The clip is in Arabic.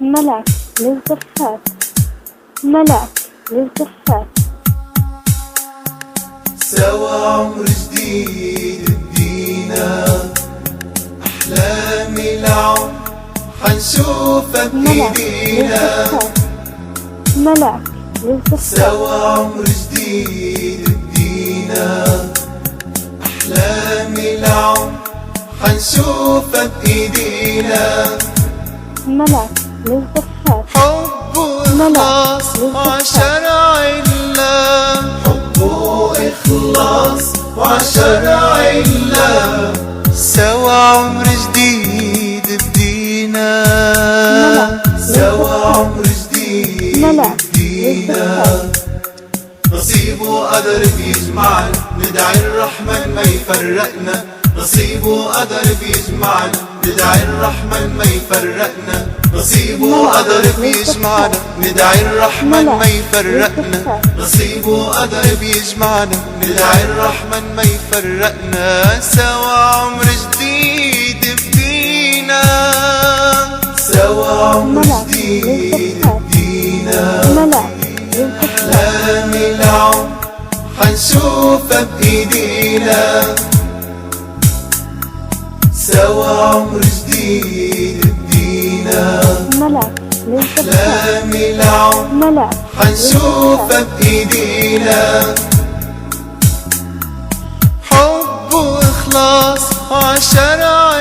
ملك للزفات، ملك للزفات. سوا عمر جديد بدينا، أحلامي العمر حنشوفها بإيدينا. ملك للزفات، سوا عمر جديد بدينا، أحلامي العمر حنشوفها بإيدينا. ملك للزفات، حب وإخلاص وعشرع الله، حب وإخلاص وعشرع الله. سوا عمر جديد بدينا، سوا عمر جديد بدينا. نصيب وقدر بيجمعنا، ندعي الرحمن ما يفرقنا. نصيب وقدر بيجمعنا، ندعي الرحمن ما يفرقنا. نصيب وقدر بيجمعنا، ندعي الرحمن ما يفرقنا. نصيب وقدر بيجمعنا، ندعي الرحمن ما يفرقنا. سوا عمر جديد بدينا، سوا عمر جديد بدينا. أحلامي العمر حنشوفها بإيدينا. سوا عمر جديد بدينا، أحلامي العمر حنشوفها بإيدينا. حب وإخلاص وعشرع